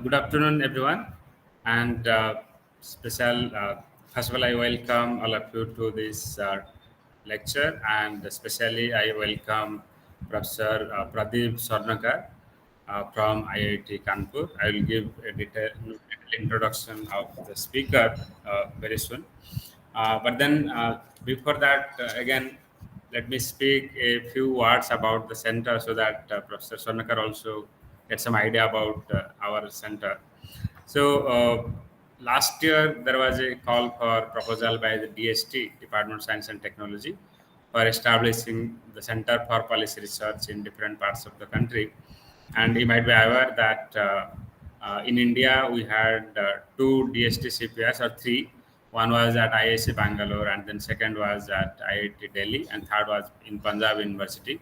Good afternoon, everyone, and special. First of all, I welcome all of you to this lecture, and especially I welcome Professor Pradeep Swarnakar from IIT Kanpur. I will give a detailed introduction of the speaker very soon. But then, before that, again, let me speak a few words about the center so that Professor Swarnakar also get some idea about our center. So, last year there was a call for proposal by the DST, Department of Science and Technology, for establishing the Center for Policy Research in different parts of the country. And you might be aware that in India we had two DST CPRs or three. One was at IISc Bangalore, and then second was at IIT Delhi, and third was in Punjab University.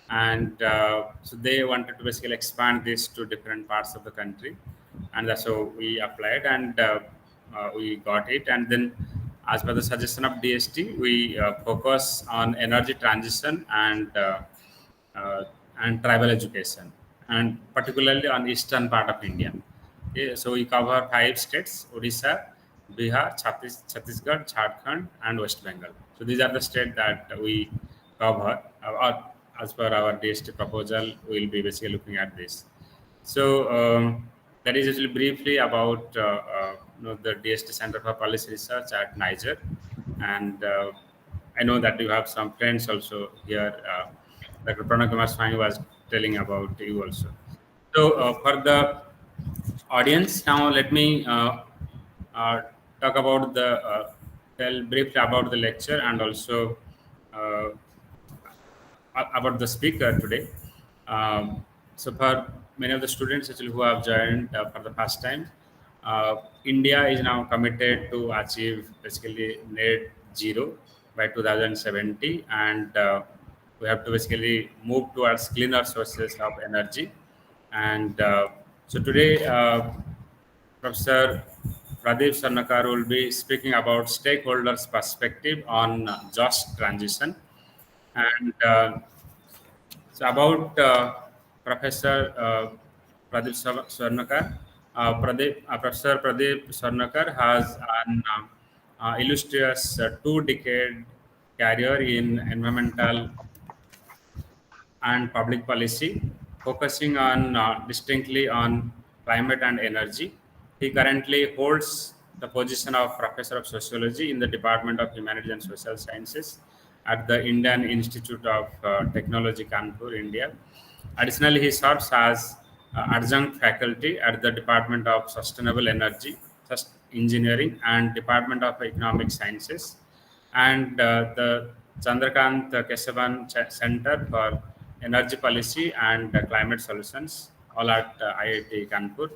And so they wanted to basically expand this to different parts of the country, and that's how we applied, and we got it. And then, as per the suggestion of DST, we focus on energy transition uh, and tribal education, and particularly on eastern part of India. Okay, so we cover 5 states: Odisha, Bihar, Chhattisgarh, Jharkhand, and West Bengal. So these are the states that we cover. As per our DST proposal, we'll be basically looking at this. So that is actually briefly about the DST Center for Policy Research at Niger, and I know that you have some friends also here. Dr. Pranab Kumar Swami was telling about you also. So for the audience, now let me uh, talk about tell briefly about the lecture and also uh, about the speaker today. So for many of the students actually who have joined for the first time, India is now committed to achieve basically net zero by 2070, and we have to basically move towards cleaner sources of energy. And so today, Professor Pradeep Sarnakar will be speaking about stakeholders' perspective on just transition. And so about Professor Pradeep Swarnakar, Professor Pradeep Swarnakar has an illustrious 2 decade career in environmental and public policy, focusing on distinctly on climate and energy. He currently holds the position of Professor of Sociology in the Department of Humanities and Social Sciences at the Indian Institute of Technology, Kanpur, India. Additionally, he serves as adjunct faculty at the Department of Sustainable Energy, Engineering, and Department of Economic Sciences, and the Chandrakant Kesavan Center for Energy Policy and Climate Solutions, all at IIT Kanpur.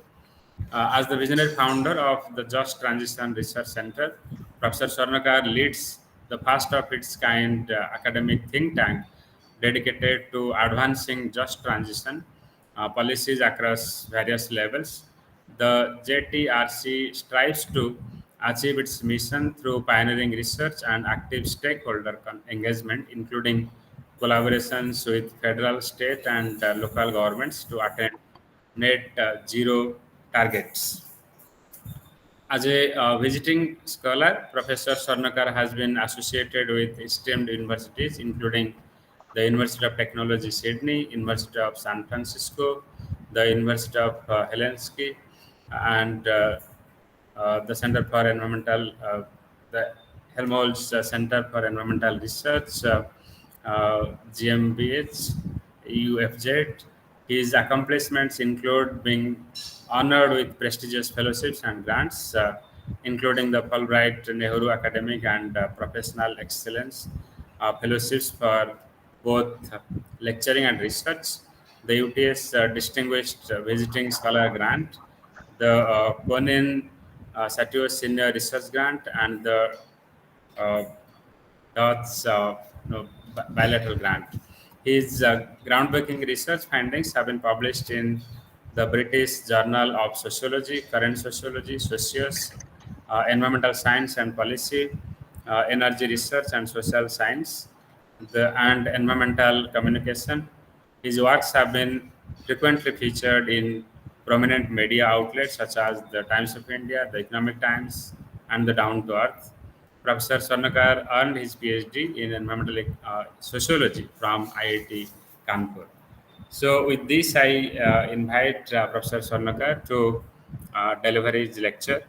As the visionary founder of the Just Transition Research Center, Professor Swarnakar leads the first of its kind academic think tank dedicated to advancing just transition policies across various levels. The JTRC strives to achieve its mission through pioneering research and active stakeholder engagement, including collaborations with federal, state, and local governments to attain net zero targets. As a visiting scholar, Professor Swarnakar has been associated with esteemed universities, including the University of Technology, Sydney, University of San Francisco, the University of Helsinki, and the Center for Environmental, the Helmholtz Center for Environmental Research, GmbH, UFZ. His accomplishments include being honored with prestigious fellowships and grants, including the Fulbright Nehru Academic and Professional Excellence fellowships for both lecturing and research, the UTS Distinguished Visiting Scholar Grant, the Bonin Satios Senior Research Grant, and the uh, DOTS bilateral grant. His groundbreaking research findings have been published in the British Journal of Sociology, Current Sociology, Socios, Environmental Science and Policy, Energy Research and Social Science, and Environmental Communication. His works have been frequently featured in prominent media outlets such as the Times of India, the Economic Times, and the Down to Earth. Professor Swarnakar earned his PhD in environmental sociology from IIT Kanpur. So, with this, I invite Professor Swarnakar to deliver his lecture.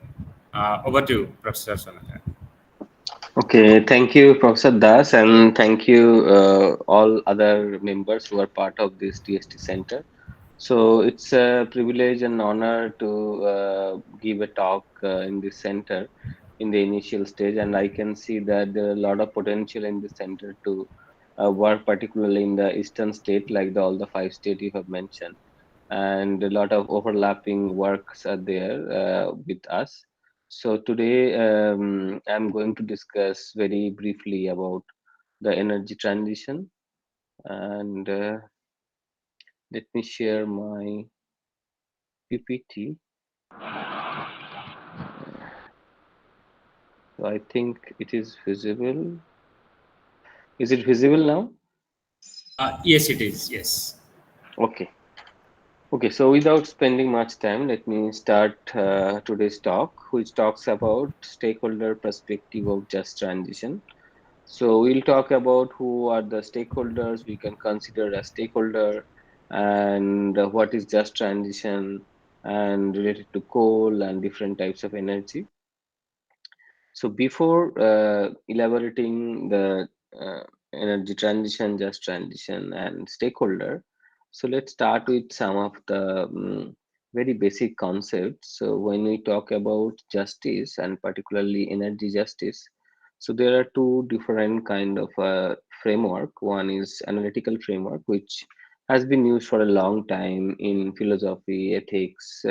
Over to you, Professor Swarnakar. Okay, thank you, Professor Das, and thank you all other members who are part of this TST Center. So it's a privilege and honor to give a talk in this center in the initial stage, and I can see that there are a lot of potential in the center to work, particularly in the eastern state, like all the five states you have mentioned, and a lot of overlapping works are there with us. So today I'm going to discuss very briefly about the energy transition, and let me share my PPT. So I think it is visible. Is it visible now? Yes, it is. Yes. Okay. Okay, so without spending much time, let me start today's talk, which talks about stakeholder perspective of just transition. So we'll talk about who are the stakeholders we can consider as stakeholder, and what is just transition, and related to coal and different types of energy. So before elaborating the energy transition, just transition, and stakeholder, so let's start with some of the very basic concepts. So when we talk about justice and particularly energy justice, so there are two different kind of framework. One is analytical framework, which has been used for a long time in philosophy, ethics,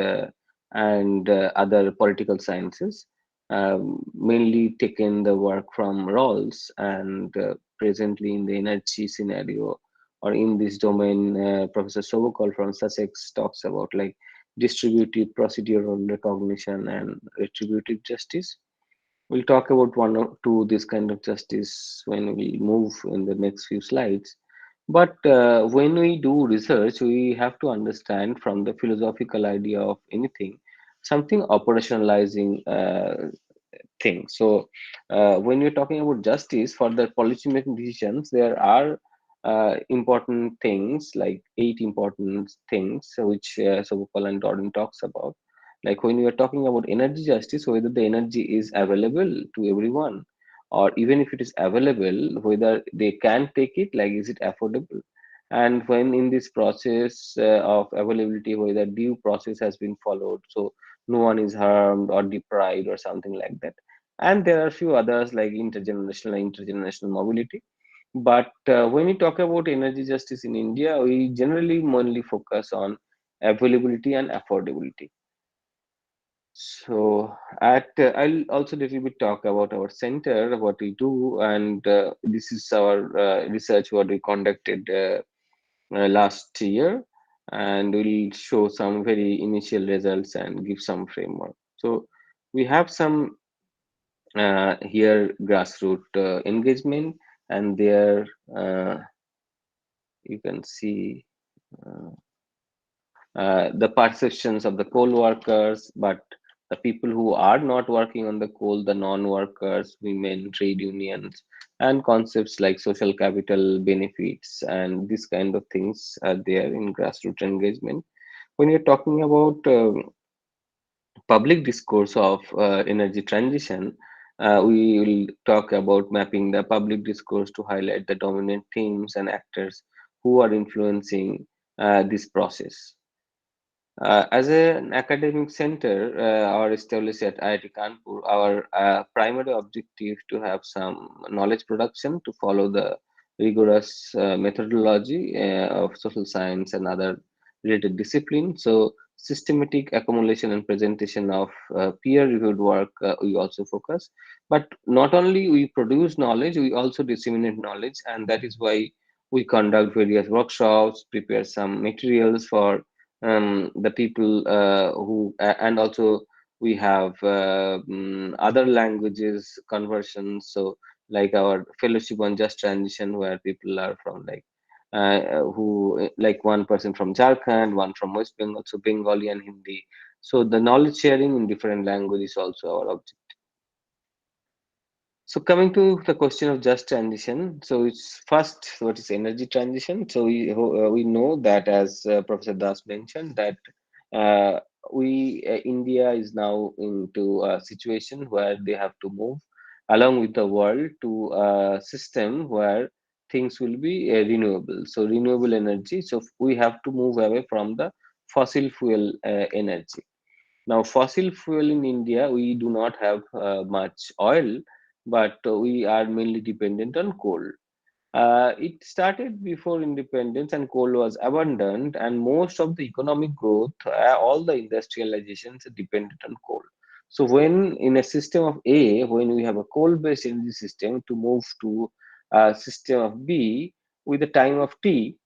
and other political sciences, mainly taken the work from Rawls, and presently in the energy scenario or in this domain, Professor Sobokol from Sussex talks about like distributive procedural recognition and retributive justice. We'll talk about one or two this kind of justice when we move in the next few slides. But when we do research, we have to understand from the philosophical idea of anything, something operationalizing thing. So, when we're talking about justice for the policymaking decisions, there are important things, like eight important things, which Sobukal and Dordan talks about. Like when we are talking about energy justice, whether the energy is available to everyone, or even if it is available, whether they can take it, like is it affordable? And when in this process of availability, whether due process has been followed, so no one is harmed or deprived or something like that. And there are a few others like intergenerational mobility. But when we talk about energy justice in India, we generally mainly focus on availability and affordability. So I'll also little bit talk about our center, what we do, and this is our research what we conducted last year, and we'll show some very initial results and give some framework. So we have some here grassroots engagement, and there you can see uh, the perceptions of the coal workers, but the people who are not working on the coal, the non-workers, women, trade unions, and concepts like social capital benefits and this kind of things are there in grassroots engagement. When you're talking about public discourse of energy transition, we will talk about mapping the public discourse to highlight the dominant themes and actors who are influencing this process. As an academic center, or established at IIT Kanpur, our primary objective to have some knowledge production to follow the rigorous methodology of social science and other related disciplines. So, systematic accumulation and presentation of peer-reviewed work we also focus. But not only we produce knowledge, we also disseminate knowledge, and that is why we conduct various workshops, prepare some materials for the people and also we have other languages conversions, so like our fellowship on just transition where people are from like who like one person from Jharkhand, one from West Bengal, so Bengali and Hindi. So the knowledge sharing in different languages is also our objective. So coming to the question of just transition, so it's first what is energy transition. So we know that as Professor Das mentioned that uh, we India is now into a situation where they have to move along with the world to a system where things will be renewable. So renewable energy. So we have to move away from the fossil fuel energy. Now, fossil fuel in India, we do not have much oil, but we are mainly dependent on coal. It started before independence, and coal was abandoned, and most of the economic growth, all the industrializations are dependent on coal. So, when in a system of A, when we have a coal-based energy system to move to a system of B with a time of T,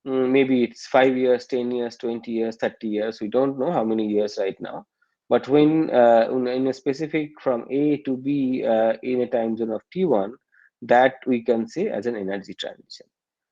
maybe it's 5 years, 10 years, 20 years, 30 years. We don't know how many years right now. But when in a specific from A to B in a time zone of T1, that we can say as an energy transition.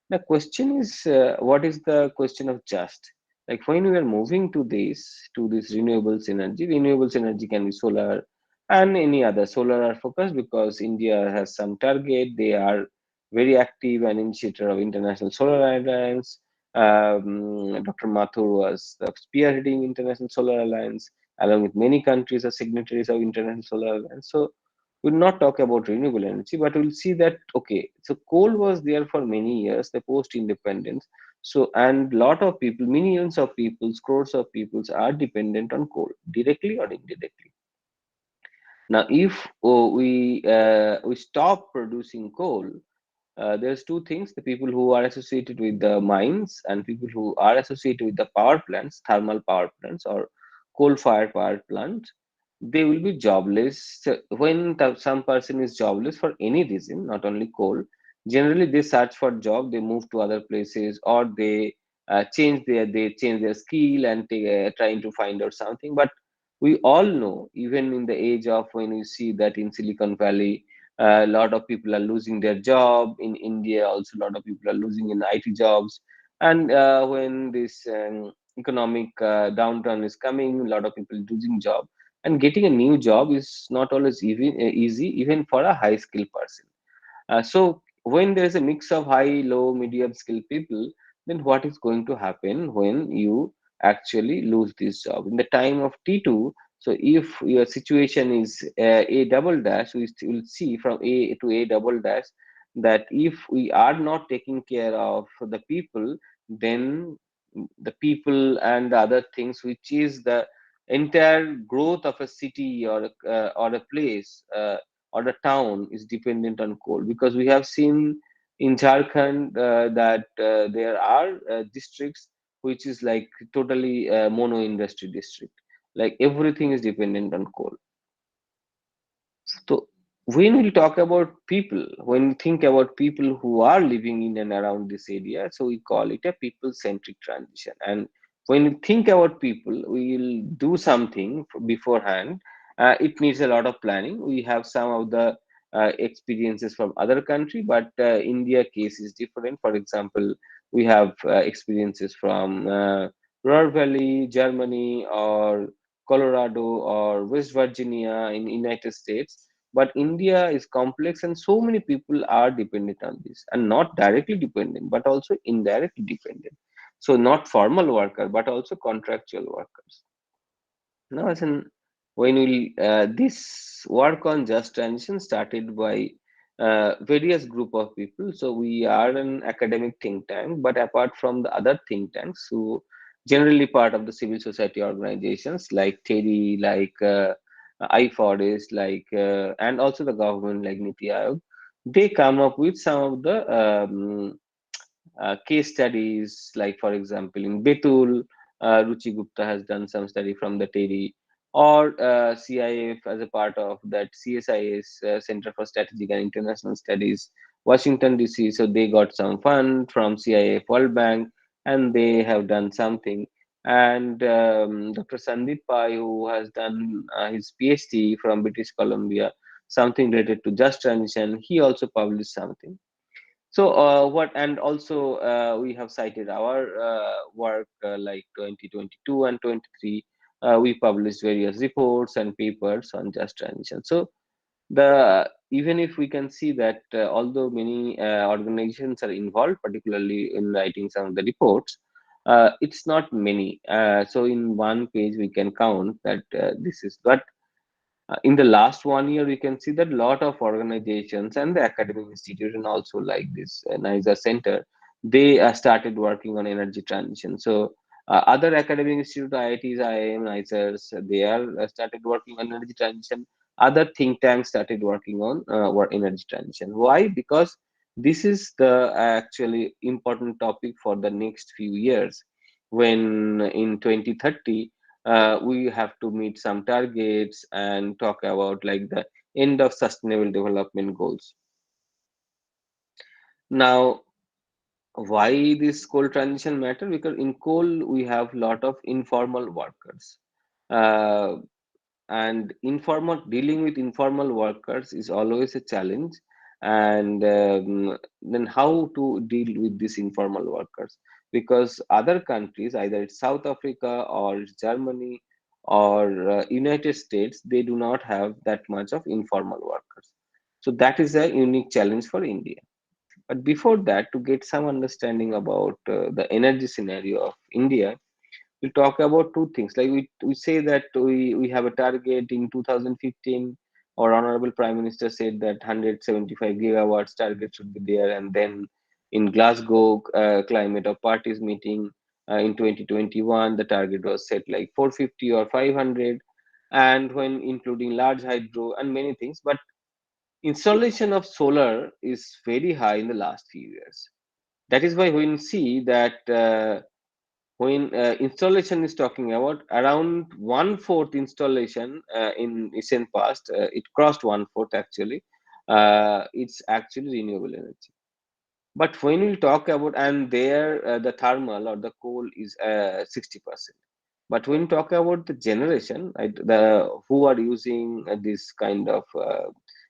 The question is, what is the question of just? Like when we are moving to this renewables energy can be solar and any other. Solar are focused because India has some target. They are very active and initiator of International Solar Alliance. Dr. Mathur was the spearheading International Solar Alliance, along with many countries as signatories of International Solar Alliance. So we'll not talk about renewable energy, but we'll see that okay, so coal was there for many years, the post-independence. So and lot of people, millions of people, crores of people are dependent on coal, directly or indirectly. Now, if we stop producing coal, there's two things: the people who are associated with the mines and people who are associated with the power plants, thermal power plants or coal-fired power plants, they will be jobless. So when some person is jobless for any reason, not only coal, generally they search for job, they move to other places, or they change their skill and trying to find out something. But we all know, even in the age of when we see that in Silicon Valley, a lot of people are losing their job. In India also a lot of people are losing in IT jobs. And when this economic downturn is coming, a lot of people losing job, and getting a new job is not always easy even for a high skilled person. So when there is a mix of high, low, medium skill people, then what is going to happen when you actually lose this job? In the time of T2, so if your situation is A double dash, we will see from A to A double dash that if we are not taking care of the people, then the people and the other things, which is the entire growth of a city or a place. Or the town is dependent on coal, because we have seen in Jharkhand that there are districts which is like totally mono industry district, like everything is dependent on coal. So when we talk about people, when we think about people who are living in and around this area, so we call it a people-centric transition. And when we think about people, we will do something beforehand. It needs a lot of planning. We have some of the experiences from other country, but India case is different. For example, we have experiences from Ruhr Valley, Germany, or Colorado or West Virginia in United States. But India is complex, and so many people are dependent on this, and not directly dependent, but also indirectly dependent. So not formal worker, but also contractual workers. Now, as in when we this work on just transition started by various group of people. So we are an academic think tank, but apart from the other think tanks who generally part of the civil society organizations like TERI, like iForest, and also the government like Niti Aayog, they come up with some of the case studies, like for example in Betul, Ruchi Gupta has done some study from the TERI, or CIF as a part of that CSIS, Center for Strategic and International Studies, Washington DC. So they got some fund from CIF, World Bank, and they have done something. And Dr. Sandeep Pai, who has done his PhD from British Columbia, something related to just transition, he also published something. So what, and also we have cited our work like 2022 and 23. We published various reports and papers on just transition. So the even if we can see that although many organizations are involved, particularly in writing some of the reports, it's not many. So in one page we can count that this is. But in the last 1 year, we can see that a lot of organizations and the academic institution also like this NISA Center, they started working on energy transition. So other academic institutes, IITs, IIM, NISAs, they are started working on energy transition. Other think tanks started working on energy transition. Why? Because this is the actually important topic for the next few years. When in 2030 we have to meet some targets and talk about like the end of sustainable development goals. Now, why this coal transition matter? Because in coal we have lot of informal workers, uh, and informal dealing with informal workers is always a challenge. And then how to deal with these informal workers, because other countries, either it's South Africa or it's Germany or United States, they do not have that much of informal workers. So that is a unique challenge for India. But before that, to get some understanding about the energy scenario of India, we talk about two things. Like we say that we have a target in 2015. Our honorable prime minister said that 175 gigawatts target should be there. And then in Glasgow climate of parties meeting in 2021, the target was set like 450 or 500, and when including large hydro and many things. But installation of solar is very high in the last few years. That is why when we see that when installation is talking about around one fourth installation in recent past, it crossed one fourth actually. It's actually renewable energy. But when we talk about, and there the thermal or the coal is 60%. But when we talk about the generation, right, the who are using this kind of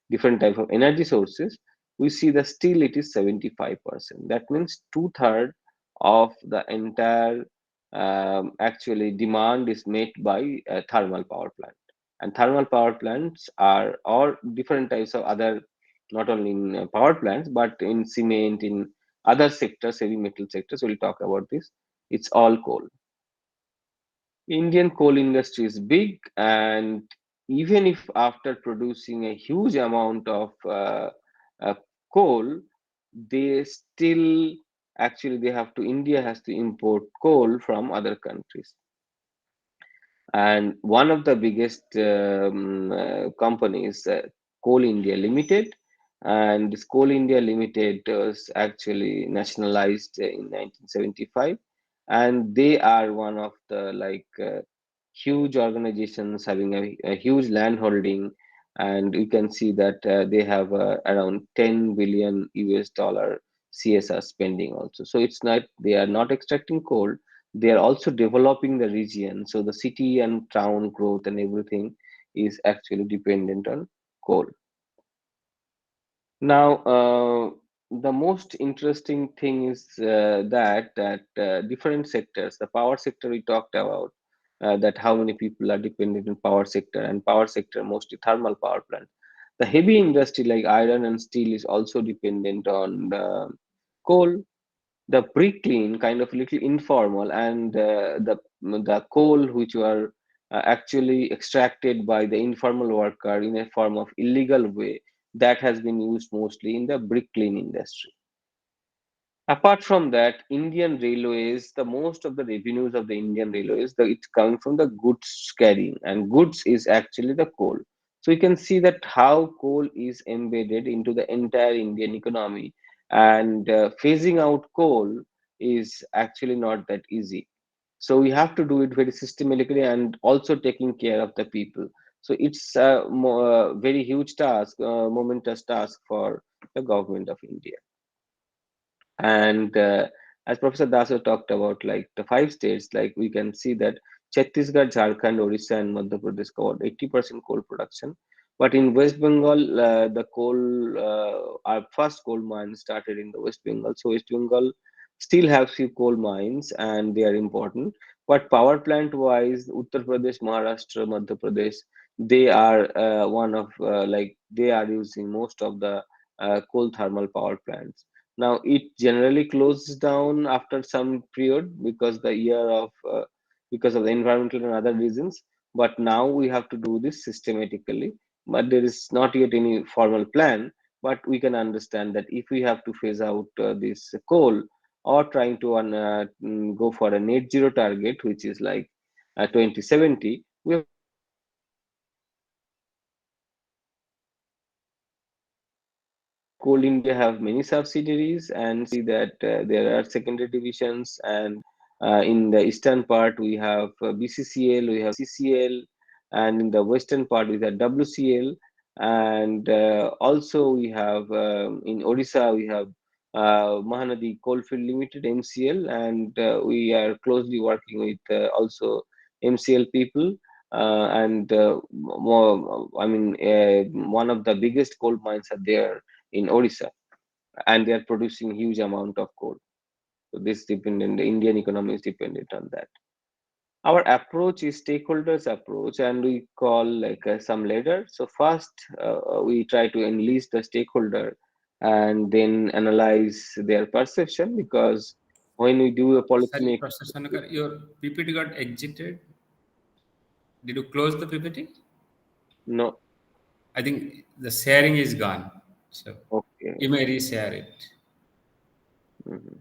different type of energy sources, we see that still it is 75%. That means two-thirds of the entire actually demand is met by thermal power plant. And thermal power plants are or different types of other, not only in power plants but in cement, in other sectors, heavy metal sectors. We'll talk about this. It's all coal. Indian coal industry is big, and even if after producing a huge amount of uh, coal, they still actually they have to India has to import coal from other countries. And one of the biggest companies, Coal India Limited, and this Coal India Limited was actually nationalized in 1975, and they are one of the huge organizations having a huge land holding. And you can see that they have around 10 billion US dollar CSR spending also. So it's not, they are not extracting coal, they are also developing the region. So the city and town growth and everything is actually dependent on coal. Now, the most interesting thing is that different sectors, the power sector we talked about, that how many people are dependent on power sector, and power sector mostly thermal power plant. The heavy industry like iron and steel is also dependent on coal. The pre-clean kind of little informal, and the coal which were actually extracted by the informal worker in a form of illegal way, that has been used mostly in the brick clean industry. Apart from that, Indian Railways, the most of the revenues of the Indian Railways, it's coming from the goods carrying, and goods is actually the coal. So you can see that how coal is embedded into the entire Indian economy, and phasing out coal is actually not that easy. So we have to do it very systematically and also taking care of the people. So it's a very huge task, momentous task for the government of India. And as Professor Daso talked about, like the five states, like we can see that Chhattisgarh, Jharkhand, Orissa, and Madhya Pradesh covered 80% coal production. But in West Bengal, the our first coal mine started in the West Bengal. So West Bengal still have few coal mines, and they are important. But power plant wise, Uttar Pradesh, Maharashtra, Madhya Pradesh, they are one of they are using most of the coal thermal power plants. Now it generally closes down after some period because of the environmental and other reasons. But now we have to do this systematically, but there is not yet any formal plan. But we can understand that if we have to phase out this coal, or trying to go for a net zero target, which is like 2070, we have to understand that Coal India have many subsidiaries, and that there are secondary divisions. And in the eastern part, we have BCCL, we have CCL, and in the western part, we have WCL. And also, we have in Odisha, we have Mahanadi Coalfield Limited, MCL, and we are closely working with also MCL people. And more, I mean, one of the biggest coal mines are there in Odisha, and they are producing huge amount of coal. So this dependent, the Indian economy is dependent on that. Our approach is stakeholders approach, and we call like some ladder. So first, we try to enlist the stakeholder, and then analyze their perception, because when we do a policy Sorry, make, Professor Sanakar, your PPT got exited. Did you close the PPT? no, I think the sharing is gone. So okay. you may reshare it. Mhm.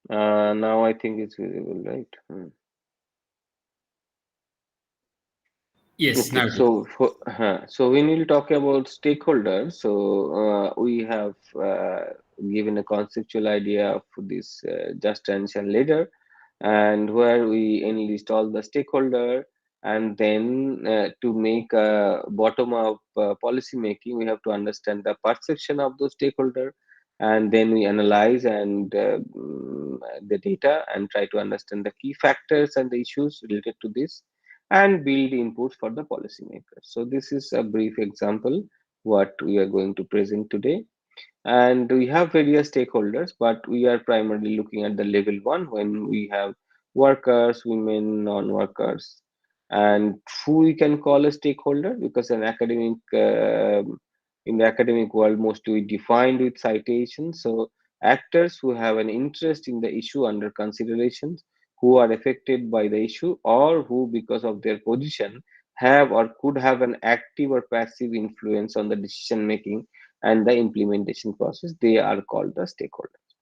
Now I think it's visible, right? Hmm. Yes, Okay, now it is. so when we'll talk about stakeholders, so we have given a conceptual idea of this just transition later, and where we enlist all the stakeholder, and then to make a bottom-up policy making, we have to understand the perception of those stakeholder, and then we analyze the data and try to understand the key factors and the issues related to this, and build inputs for the policymakers. So this is a brief example what we are going to present today. And we have various stakeholders, but we are primarily looking at the level one, when we have workers, women, non-workers, and who we can call a stakeholder, because in the academic world, mostly we defined with citations. So actors who have an interest in the issue under consideration, who are affected by the issue, or who, because of their position, have or could have an active or passive influence on the decision making and the implementation process, they are called the stakeholders.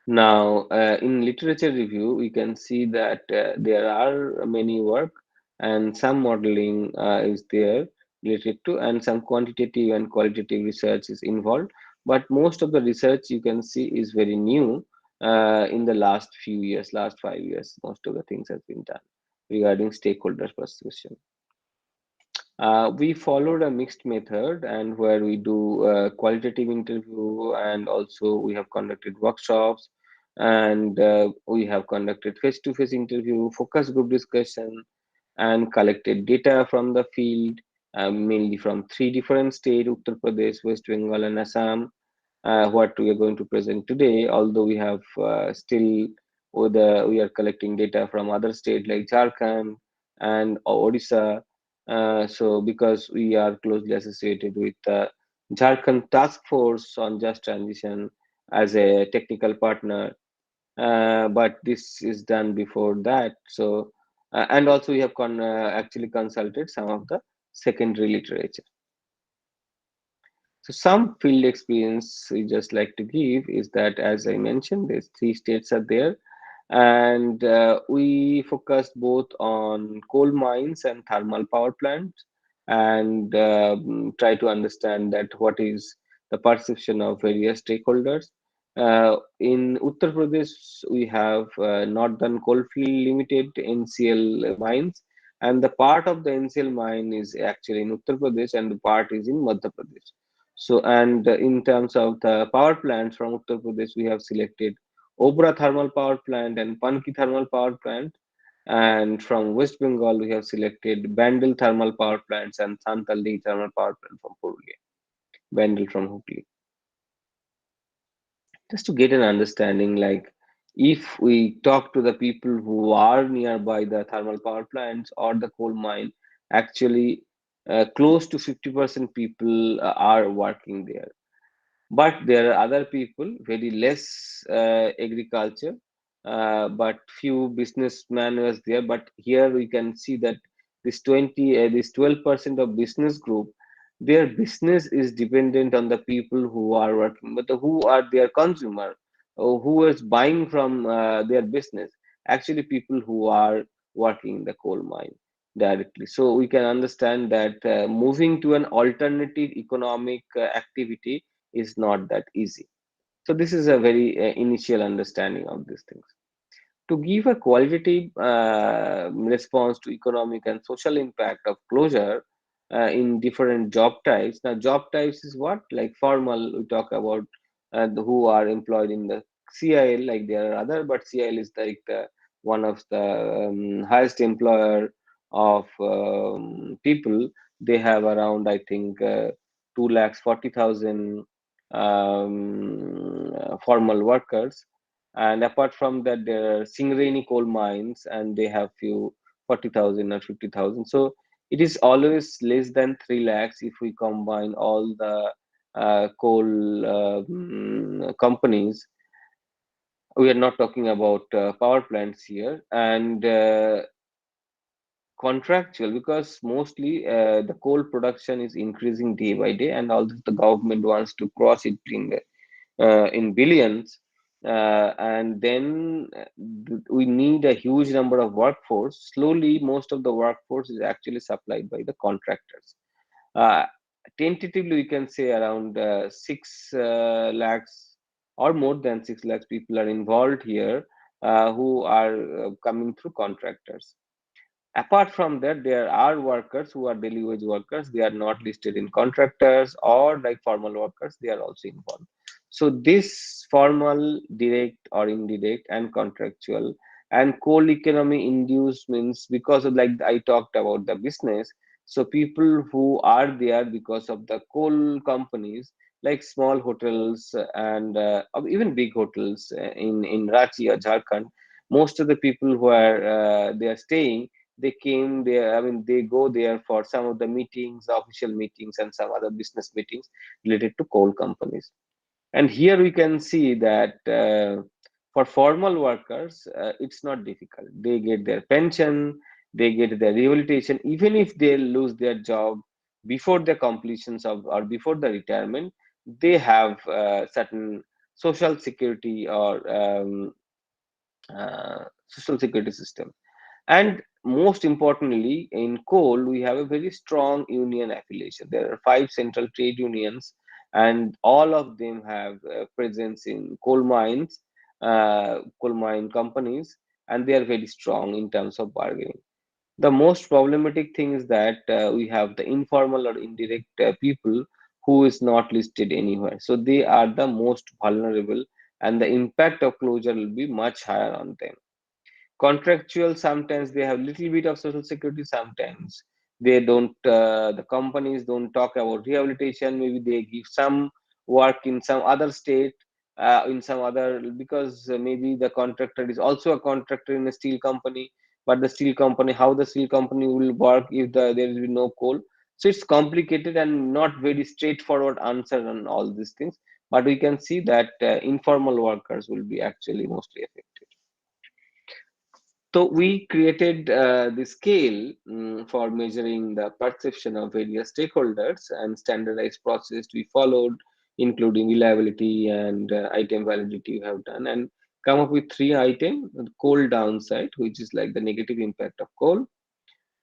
Now, in literature review, we can see that there are many work, and some modeling is there related to, and some quantitative and qualitative research is involved. But most of the research you can see is very new in the last few years, last 5 years. Most of the things has been done regarding stakeholder persuasion. We followed a mixed method, and where we do qualitative interview, and also we have conducted workshops, and we have conducted face-to-face interview, focus group discussion, and collected data from the field, mainly from three different states: Uttar Pradesh, West Bengal, and Assam. What we are going to present today, although we have still we are collecting data from other states like Jharkhand and Odisha. So because we are closely associated with the Jharkhand Task Force on Just Transition as a technical partner, but this is done before that. So and also we have actually consulted some of the secondary literature. So some field experience we just like to give is that, as I mentioned, there's three states are there, and we focused both on coal mines and thermal power plants, and try to understand that what is the perception of various stakeholders. In Uttar Pradesh, we have Northern Coalfield Limited (NCL) mines, and the part of the NCL mine is actually in Uttar Pradesh, and the part is in Madhya Pradesh. So, and in terms of the power plants from Uttar Pradesh, we have selected Obra thermal power plant and Panki thermal power plant. And from West Bengal, we have selected Bandel thermal power plants and Santaldi thermal power plant from Purulia, Bandel from Hooghly. Just to get an understanding, like if we talk to the people who are nearby the thermal power plants or the coal mine, actually close to 50% people are working there. But there are other people, very less agriculture, but few businessmen was there. But here we can see that this 12% of business group, their business is dependent on the people who are working, but who are their consumer, or who is buying from their business? Actually, people who are working in the coal mine directly. So we can understand that moving to an alternative economic activity is not that easy. So this is a very initial understanding of these things. To give a qualitative response to economic and social impact of closure in different job types. Now, job types is what? Like formal, we talk about who are employed in the CIL, like there are other, but CIL is like one of the highest employer of people. They have around, I think, 2,40,000 formal workers, and apart from that there are Singareni coal mines and they have few 40,000 or 50,000. So it is always less than 3 lakhs if we combine all the coal companies. We are not talking about power plants here. And contractual, because mostly the coal production is increasing day by day, and also the government wants to cross it in billions, and then we need a huge number of workforce. Slowly, most of the workforce is actually supplied by the contractors. Uh, Tentatively, we can say around 6 lakhs or more than 6 lakhs people are involved here, who are coming through contractors. Apart from that, there are workers who are daily wage workers. They are not listed in contractors or like formal workers. They are also involved. So this formal, direct or indirect, and contractual and coal economy induced means because of, like I talked about the business. So people who are there because of the coal companies, like small hotels and or even big hotels in Ranchi or Jharkhand. Most of the people who are they are staying, they came there, I mean they go there for some of the meetings, official meetings, and some other business meetings related to coal companies. And here we can see that for formal workers it's not difficult. They get their pension, they get their rehabilitation, even if they lose their job before the completions of or before the retirement. They have certain social security or social security system. And most importantly, in coal, we have a very strong union affiliation. There are 5 central trade unions, and all of them have presence in coal mine companies, and they are very strong in terms of bargaining. The most problematic thing is that we have the informal or indirect people who is not listed anywhere. So they are the most vulnerable, and the impact of closure will be much higher on them. Contractual, sometimes they have little bit of social security, sometimes they don't, the companies don't talk about rehabilitation. Maybe they give some work in some other state, in some other, because maybe the contractor is also a contractor in a steel company, but the steel company, how the steel company will work if there will be no coal? So it's complicated and not very straightforward answer on all these things. But we can see that informal workers will be actually mostly affected. So we created the scale for measuring the perception of various stakeholders, and standardized process we followed, including reliability and item validity we have done, and come up with 3 items: coal downside, which is like the negative impact of coal,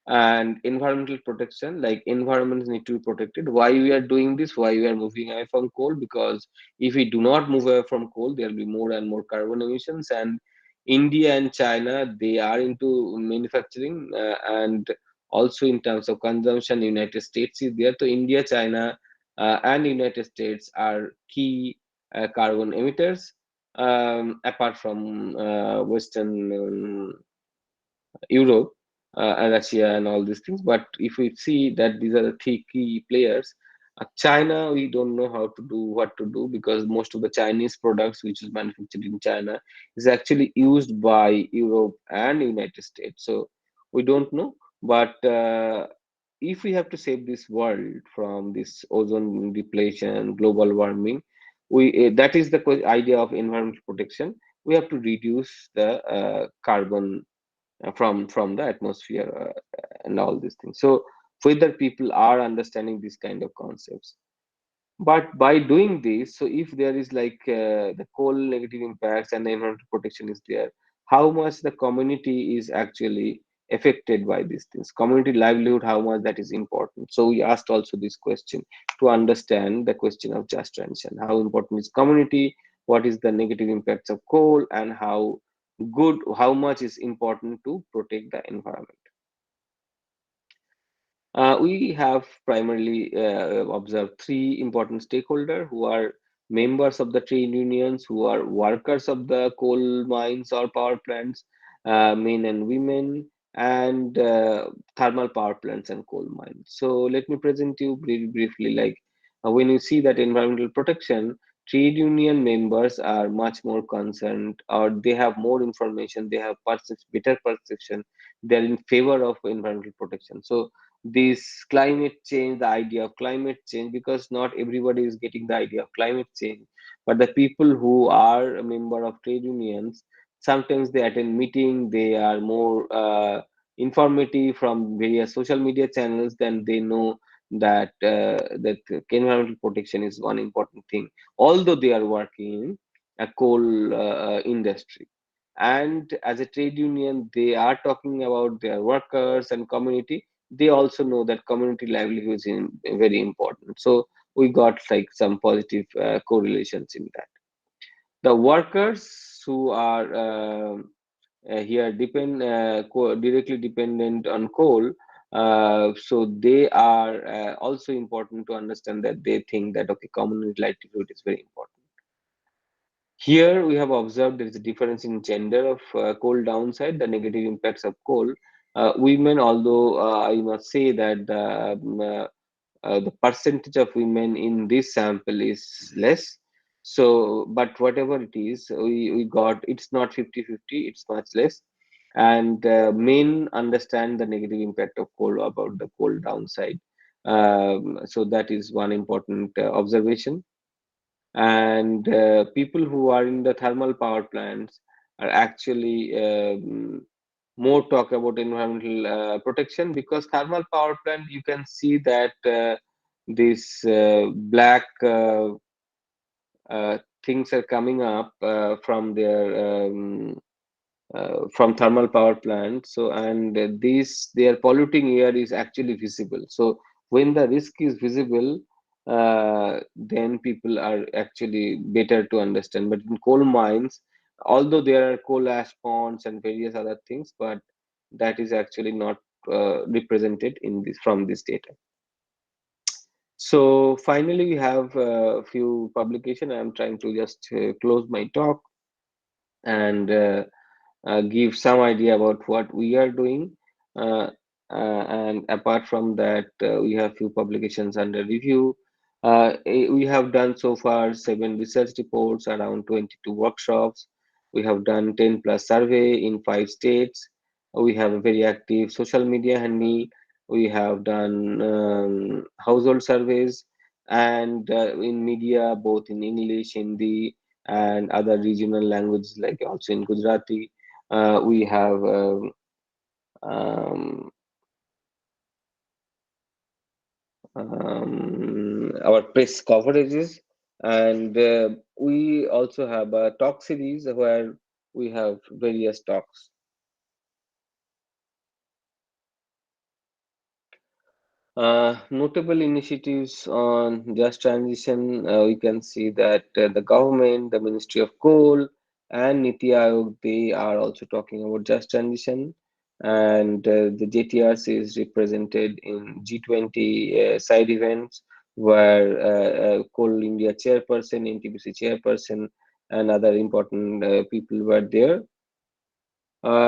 and environmental protection, like environments need to be protected. Why we are doing this? Why we are moving away from coal? Because if we do not move away from coal, there will be more and more carbon emissions. And India and China, they are into manufacturing, and also in terms of consumption, United States is there. So India, China and United States are key carbon emitters, apart from Western Europe, and Russia, and all these things. But if we see that these are the three key players, China, we don't know how to do what to do, because most of the Chinese products which is manufactured in China is actually used by Europe and United States. So we don't know. But if we have to save this world from this ozone depletion, global warming, we that is the idea of environmental protection. We have to reduce the carbon from the atmosphere, and all these things. So whether people are understanding these kind of concepts, but by doing this, so if there is like the coal negative impacts and the environmental protection is there, how much the community is actually affected by these things, community livelihood, how much that is important. So we asked also this question to understand the question of just transition, how important is community, what is the negative impacts of coal, and how much is important to protect the environment. We have primarily observed three important stakeholders who are members of the trade unions, who are workers of the coal mines or power plants, men and women, and thermal power plants and coal mines. So let me present you briefly. Like when you see that environmental protection, trade union members are much more concerned, or they have more information, they have better perception, they're in favor of environmental protection. So this climate change, the idea of climate change, because not everybody is getting the idea of climate change, but the people who are a member of trade unions, sometimes they attend meeting, they are more informative from various social media channels, then they know that environmental protection is one important thing, although they are working in a coal industry. And as a trade union, they are talking about their workers and community. They also know that community livelihood is very important. So we got like some positive correlations in that. The workers who are here directly dependent on coal, so they are also important to understand, that they think that okay, community livelihood is very important. Here we have observed there is a difference in gender of coal downside, the negative impacts of coal. Women, although I must say that the percentage of women in this sample is less. So, but whatever it is, we got, it's not 50-50, it's much less. And men understand the negative impact of coal, about the coal downside. So that is one important observation. And people who are in the thermal power plants are actually more talk about environmental protection, because thermal power plant, you can see that these black things are coming up from thermal power plants. So, and these, their polluting air is actually visible. So when the risk is visible, then people are actually better to understand. But in coal mines, although there are coal ash ponds and various other things, but that is actually not represented in this from this data. So finally, we have a few publication. I'm trying to just close my talk and give some idea about what we are doing. Uh, and apart from that, we have few publications under review. We have done so far 7 research reports, around 22 workshops. We have done 10 plus survey in 5 states. We have a very active social media handle. We have done household surveys, and in media, both in English, Hindi, and other regional languages, like also in Gujarati. We have um, our press coverages, and we also have a talk series where we have various talks. Notable initiatives on just transition, we can see that the government, the Ministry of Coal, and Niti Aayog, they are also talking about just transition. And the JTRC is represented in G20 side events. where Coal India chairperson, NTPC chairperson, and other important people were there.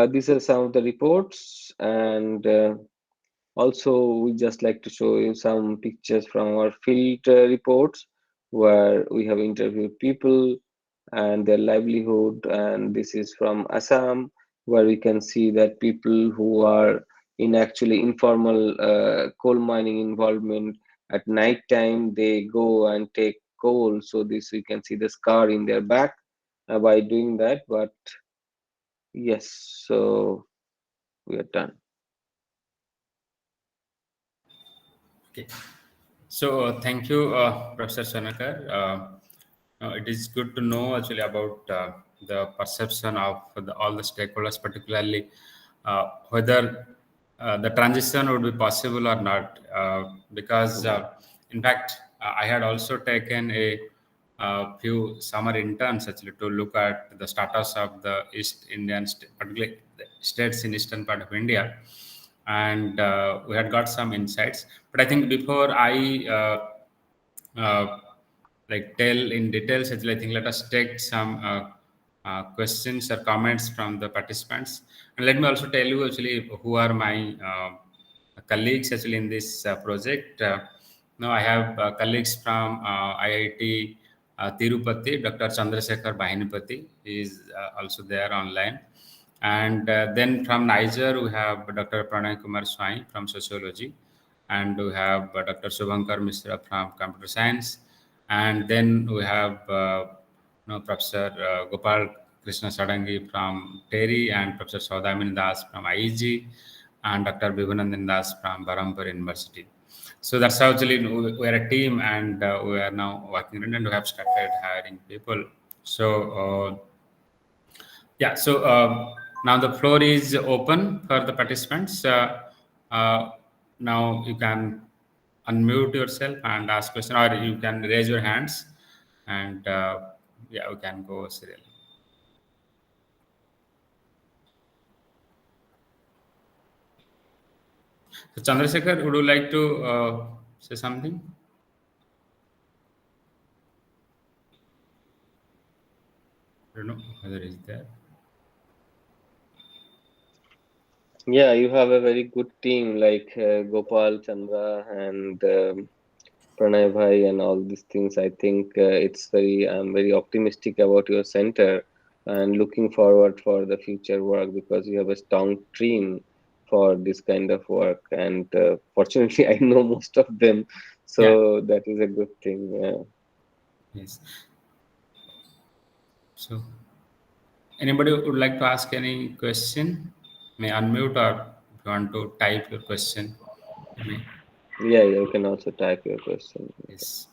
These are some of the reports, and also we just like to show you some pictures from our field reports, where we have interviewed people and their livelihood. And this is from Assam, where we can see that people who are in actually informal coal mining involvement, at night time they go and take coal. So this, we can see the scar in their back by doing that. But yes, so we are done. Okay. So thank you, Professor Sonakar. It is good to know actually about the perception of all the stakeholders, particularly whether the transition would be possible or not. Because, in fact, I had also taken a few summer interns actually to look at the status of the East Indian, particularly the states in eastern part of India, and we had got some insights. But I think before I like tell in details, actually, I think let us take some questions or comments from the participants, and let me also tell you actually who are my colleagues actually in this project. Now I have colleagues from IIT Tirupati, Dr. Chandrasekhar Bahinipati is also there online. And then from Niger, we have Dr. Pranay Kumar Swai from sociology, and we have Dr. Shubhankar Mishra from computer science, and then we have Professor Gopal Krishna Sadangi from TERI, and Professor Saudamini Das from IEG, and Dr. Bibhanandan Das from Barampur University. So that's how actually we are a team, and we are now working on it, and we have started hiring people. So yeah, so now the floor is open for the participants. Uh, Now you can unmute yourself and ask question, or you can raise your hands, and yeah, we can go serially. So Chandrasekhar, would you like to say something? I don't know whether he's there. Yeah, you have a very good team like Gopal, Chandra, and Pranay Bhai, and all these things. I think I'm very optimistic about your center and looking forward for the future work, because you have a strong team for this kind of work. And fortunately, I know most of them, Yeah. so that is a good thing. Yeah. Yes. So anybody would like to ask any question? May unmute, or if you want to type your question, you may. Yeah, you can also type your question. Yes.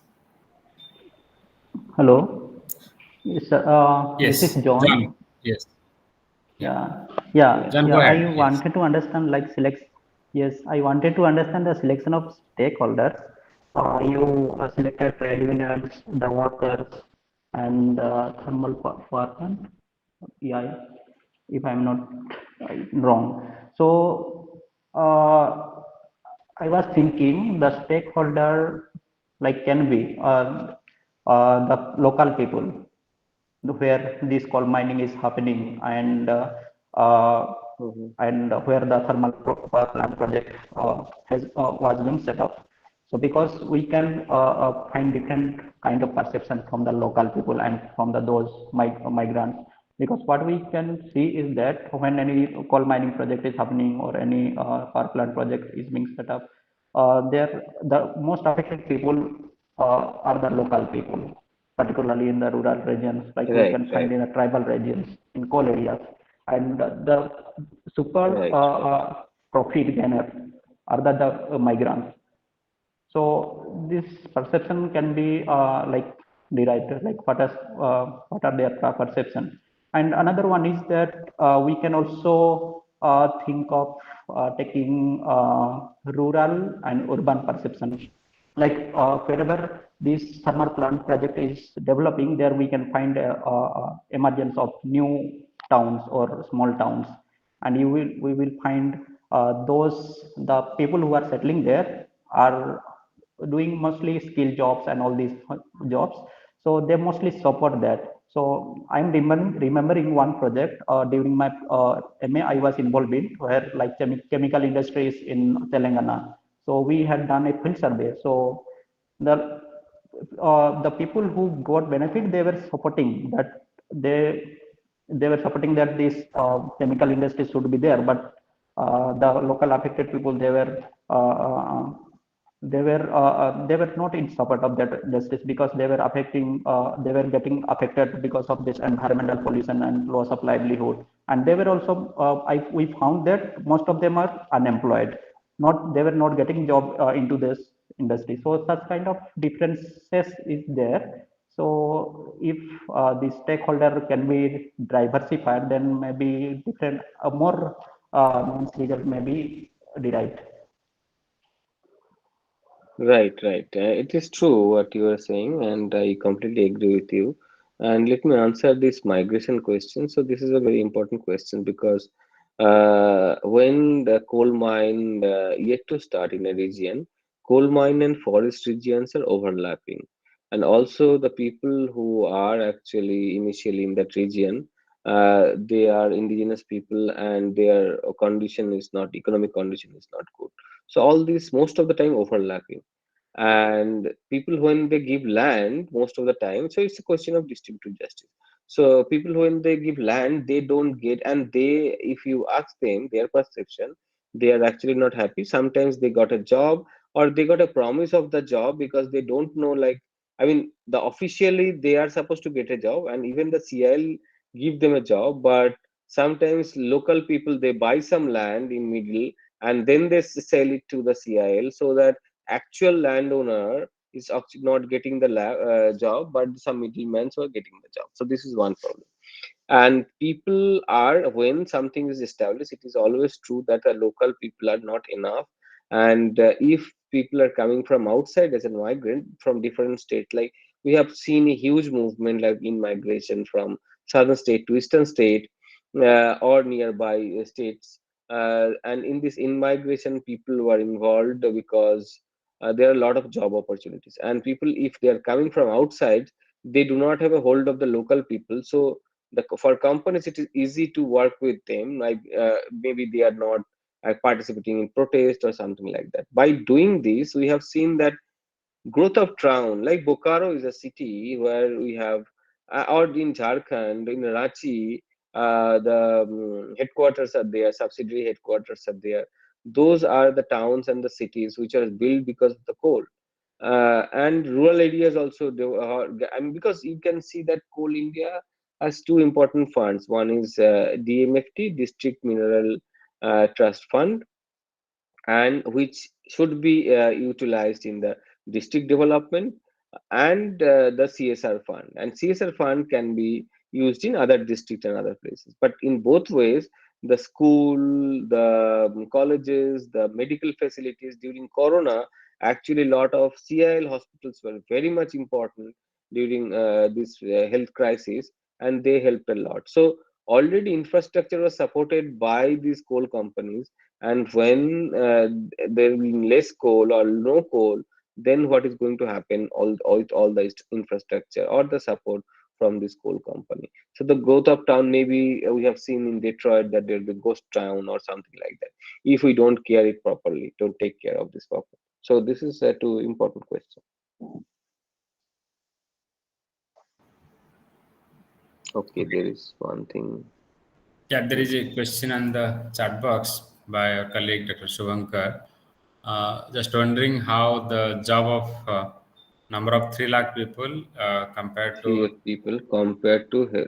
Hello. Yes, this is Yes. John. John. Yes. Yeah. John, Yeah. go I ahead. Yes. wanted to understand like select. Yes, I wanted to understand the selection of stakeholders. You selected trade unions, the workers, and thermal foreman. Yeah, if I'm not wrong. So I was thinking the stakeholder like can be the local people where this coal mining is happening, uh, Mhm. and where the thermal power plant project has was being set up. So because we can find different kind of perception from the local people and from the those migrants, because what we can see is that when any coal mining project is happening or any power plant project is being set up, there the most affected people are the local people, particularly in the rural regions, like we Right, can find right, in the tribal regions, in coal areas. And the super right, right. profit gainer are the migrants. So this perception can be like derived, like what are their perception. And another one is that we can also think of taking rural and urban perception. Like wherever this thermal plant project is developing, there we can find emergence of new towns or small towns, and we will find those the people who are settling there are doing mostly skill jobs and all these jobs. So they mostly support that. So I'm remembering one project during my MA I was involved in, where like chemical industries in Telangana. So we had done a field survey. So the people who got benefit, they were supporting that, they were supporting that this chemical industry should be there, but the local affected people, they were not in support of that justice, because they were getting affected because of this environmental pollution and loss of livelihood. And they were also we found that most of them are unemployed, not they were not getting job into this industry. So such kind of differences is there. So if the stakeholder can be diversified, then maybe different more result may be derived. Right, right. It is true what you are saying, and I completely agree with you. And let me answer this migration question. So this is a very important question because when the coal mine yet to start in a region, coal mine and forest regions are overlapping, and also the people who are actually initially in that region, they are indigenous people, and their condition is not economic condition is not good. So all this most of the time overlapping, and people when they give land most of the time, so it's a question of distributive justice. So people when they give land, they don't get, and they, if you ask them their perception, they are actually not happy. Sometimes they got a job, or they got a promise of the job, because they don't know, like, I mean, the officially they are supposed to get a job, and even the CIL give them a job, but sometimes local people, they buy some land in middle, and then they sell it to the CIL, so that actual landowner is actually not getting the job, but some middlemen who are getting the job. So this is one problem. And people are, when something is established, it is always true that the local people are not enough. And if people are coming from outside as a migrant from different states, like we have seen a huge movement like in migration from southern state to eastern state, or nearby states, and in this in migration people were involved because there are a lot of job opportunities, and people, if they are coming from outside, they do not have a hold of the local people. So for companies it is easy to work with them, like maybe they are not participating in protest or something like that. By doing this, we have seen that growth of town, like Bokaro is a city where we have, or in Jharkhand, in Ranchi, the headquarters are there, subsidiary headquarters are there. Those are the towns and the cities which are built because of the coal. And rural areas also, I mean, because you can see that Coal India has two important funds. One is DMFT, District Mineral Trust Fund, and which should be utilized in the district development, and the CSR fund. And CSR fund can be used in other districts and other places. But in both ways, the school, the colleges, the medical facilities during Corona, actually a lot of CIL hospitals were very much important during this health crisis, and they helped a lot. So already infrastructure was supported by these coal companies, and when there will be less coal or no coal, then what is going to happen, all the infrastructure or the support from this coal company. So the growth of town, maybe we have seen in Detroit that there will be ghost town or something like that, if we don't care it properly, don't take care of this properly. So this is a two important question. Okay, there is one thing. Yeah, there is a question on the chat box by our colleague Dr. Shubhankar. Just wondering how the job of number of 3 lakh people compared 3 to lakh people compared to yeah,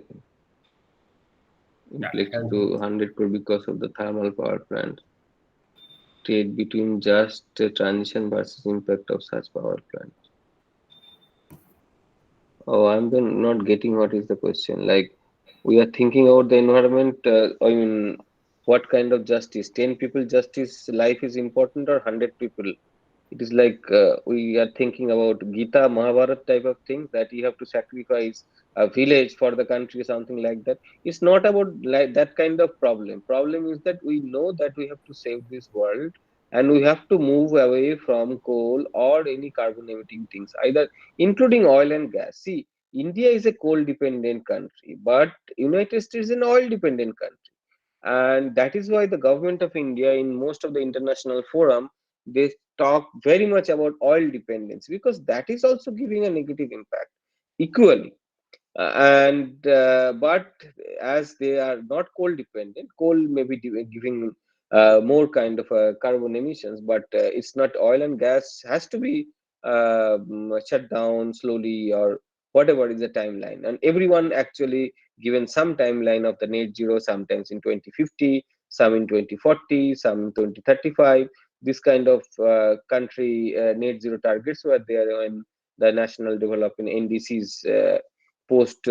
inflicted health. to 100 crore because of the thermal power plants. Trade between just transition versus impact of such power plants. Oh, I'm then not getting what is the question. Like, we are thinking about the environment. I mean, what kind of justice? 10 people justice life is important, or 100 people? It is like we are thinking about Gita Mahabharata type of thing, that you have to sacrifice a village for the country, something like that. It's not about like that kind of problem. Problem is that we know that we have to save this world, and we have to move away from coal or any carbon emitting things, either including oil and gas. See, India is a coal dependent country, but United States is an oil dependent country, and that is why the government of India in most of the international forum, they talk very much about oil dependence, because that is also giving a negative impact equally. And but as they are not coal dependent, coal may be giving more kind of carbon emissions, but it's not. Oil and gas has to be shut down slowly, or whatever is the timeline, and everyone actually given some timeline of the net zero, sometimes in 2050, some in 2040, some in 2035. This kind of country net zero targets were there in the national development NDCs post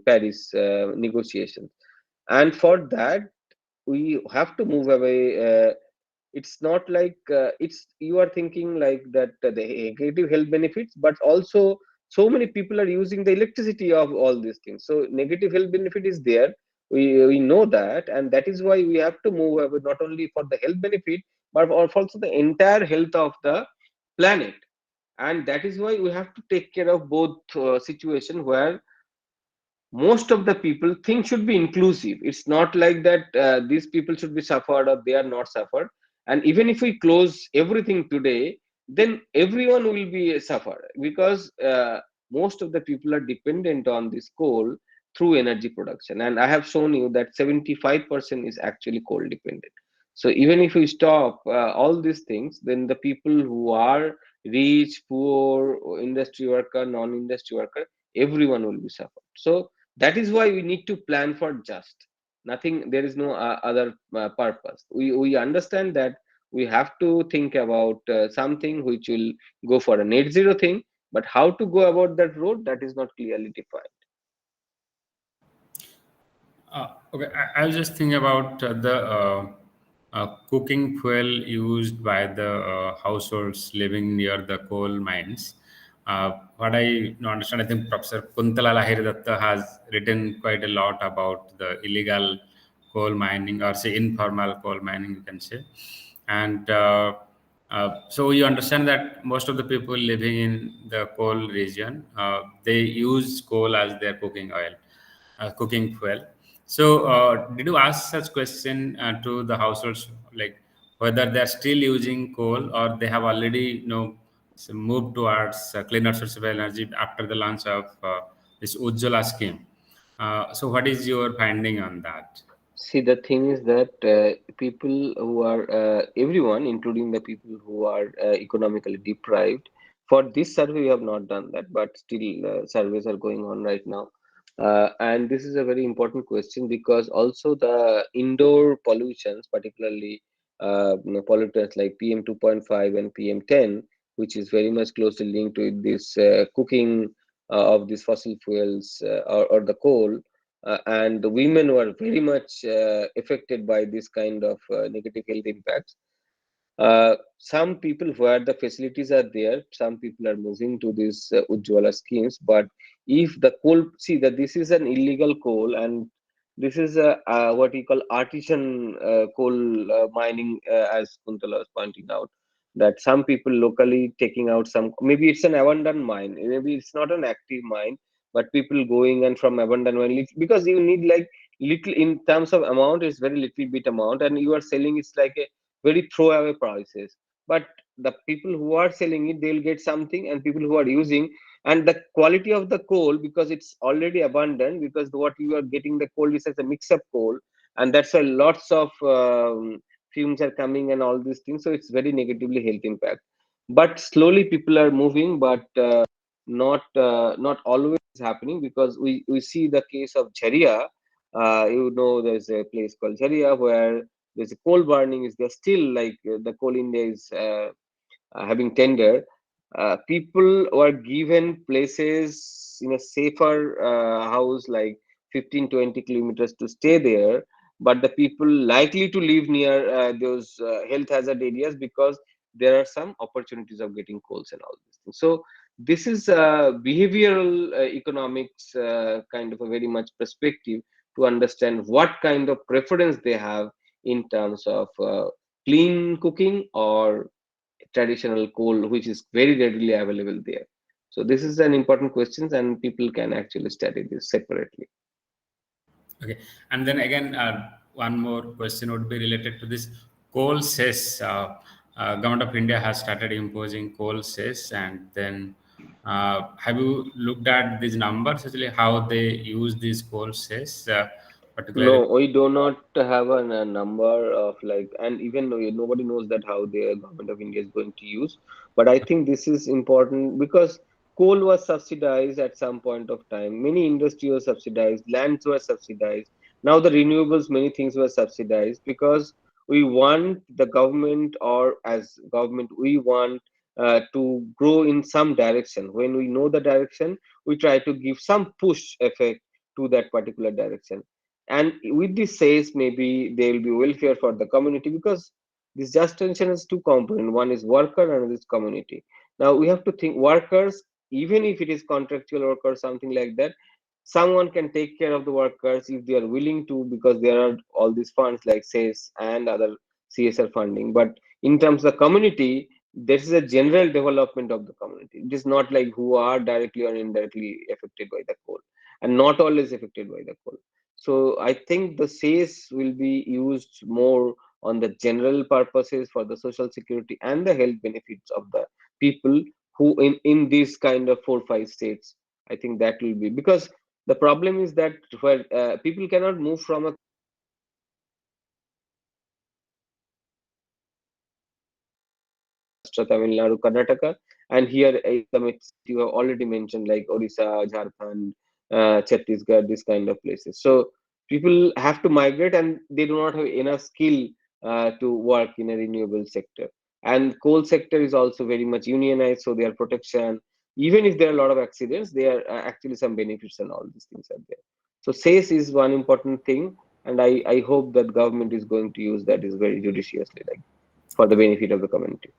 Paris negotiations. And for that, we have to move away. It's not like it's you are thinking like that the negative health benefits, but also so many people are using the electricity of all these things. So negative health benefit is there. We know that, and that is why we have to move away, not only for the health benefit, but also the entire health of the planet. And that is why we have to take care of both situation where most of the people think should be inclusive. It's not like that these people should be suffered or they are not suffered. And even if we close everything today, then everyone will be suffered, because most of the people are dependent on this coal through energy production. And I have shown you that 75% is actually coal dependent. So even if we stop all these things, then the people who are rich, poor, industry worker, non-industry worker, everyone will be suffered. So that is why we need to plan for just nothing. There is no other purpose. We understand that we have to think about something which will go for a net zero thing, but how to go about that road, that is not clearly defined. Okay, I was just thinking about the cooking fuel used by the households living near the coal mines. What I understand, I think Professor Kuntala Lahiri Datta has written quite a lot about the illegal coal mining, or say informal coal mining, you can say. And so you understand that most of the people living in the coal region, they use coal as their cooking oil, cooking fuel. So, did you ask such question to the households, like whether they are still using coal or they have already, moved towards cleaner source of energy after the launch of this Ujjwala scheme? So, what is your finding on that? See, the thing is that people who are everyone, including the people who are economically deprived, for this survey we have not done that, but still surveys are going on right now. And this is a very important question, because also the indoor pollutions, particularly pollutants like PM 2.5 and PM10, which is very much closely linked with this cooking of these fossil fuels or the coal, and the women were very much affected by this kind of negative health impacts. Some people where the facilities are there, some people are moving to these Ujjwala schemes. But if the coal, see that this is an illegal coal, and this is a what we call artisan coal mining, as Kuntala was pointing out, that some people locally taking out some, maybe it's an abandoned mine, maybe it's not an active mine, but people going and from abandoned mine, because you need like little in terms of amount, it's very little bit amount, and you are selling it's like a very throwaway prices. But the people who are selling it, they'll get something, and people who are using, and the quality of the coal, because it's already abundant, because what you are getting the coal is as a mix up coal, and that's why lots of fumes are coming and all these things, so it's very negatively health impact. But slowly people are moving, but not always happening, because we see the case of Jharia. There's a place called Jharia where there's a coal burning is there still, like the coal India is having tender. People were given places in a safer house, like 15-20 kilometers to stay there, but the people likely to live near those health hazard areas, because there are some opportunities of getting coals and all these things. So this is behavioral economics kind of a very much perspective to understand what kind of preference they have in terms of clean cooking or traditional coal, which is very readily available there. So this is an important question, and people can actually study this separately. Okay. And then again, one more question would be related to this coal cess. Government of India has started imposing coal cess, and then have you looked at these numbers, actually, how they use these coal cess, particularly? No, we do not have a number of like, and even though nobody knows that how the government of India is going to use. But I think this is important because coal was subsidized at some point of time. Many industries were subsidized, lands were subsidized. Now the renewables, many things were subsidized because we want the government, or as government, we want to grow in some direction. When we know the direction, we try to give some push effect to that particular direction. And with this says maybe there will be welfare for the community, because this just transition has two components: one is worker and this community. Now we have to think workers, even if it is contractual worker or something like that, someone can take care of the workers if they are willing to, because there are all these funds like SACE and other CSR funding. But in terms of the community, this is a general development of the community. It is not like who are directly or indirectly affected by the coal, and not always affected by the coal. So I think the SACE will be used more on the general purposes for the social security and the health benefits of the people who in these kind of 4 5 states. I think that will be, because the problem is that where people cannot move from a Tamil Nadu, Karnataka, and here some you have already mentioned like Odisha, Jharkhand, Chhattisgarh, this kind of places. So people have to migrate, and they do not have enough skill to work in a renewable sector. And coal sector is also very much unionized, so their protection, even if there are a lot of accidents, there are actually some benefits, and all these things are there. So SACE is one important thing, and I hope that government is going to use that is very judiciously, like for the benefit of the community.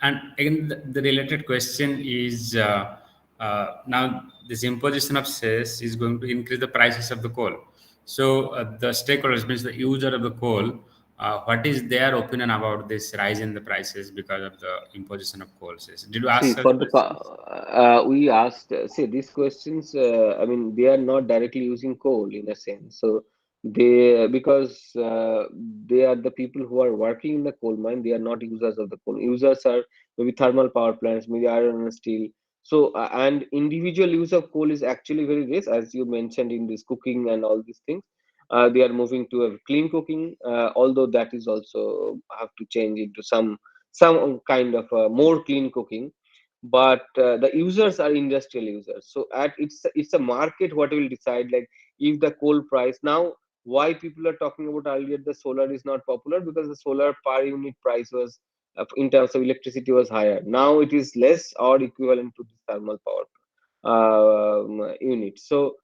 And again, the related question is, now this imposition of cess is going to increase the prices of the coal. So the stakeholders, means the user of the coal, what is their opinion about this rise in the prices because of the imposition of coal cess? Did you See, ask for such the questions? we asked, see, these questions. I mean, they are not directly using coal in a sense. So they, because they are the people who are working in the coal mine. They are not users of the coal. Users are maybe thermal power plants, maybe iron and steel. So and individual use of coal is actually very less, as you mentioned in this cooking and all these things. They are moving to a clean cooking, although that is also have to change into some kind of more clean cooking. But the users are industrial users, so at it's a market what will decide, like if the coal price now, why people are talking about earlier the solar is not popular, because the solar per unit price was in terms of electricity was higher. Now it is less or equivalent to the thermal power unit. So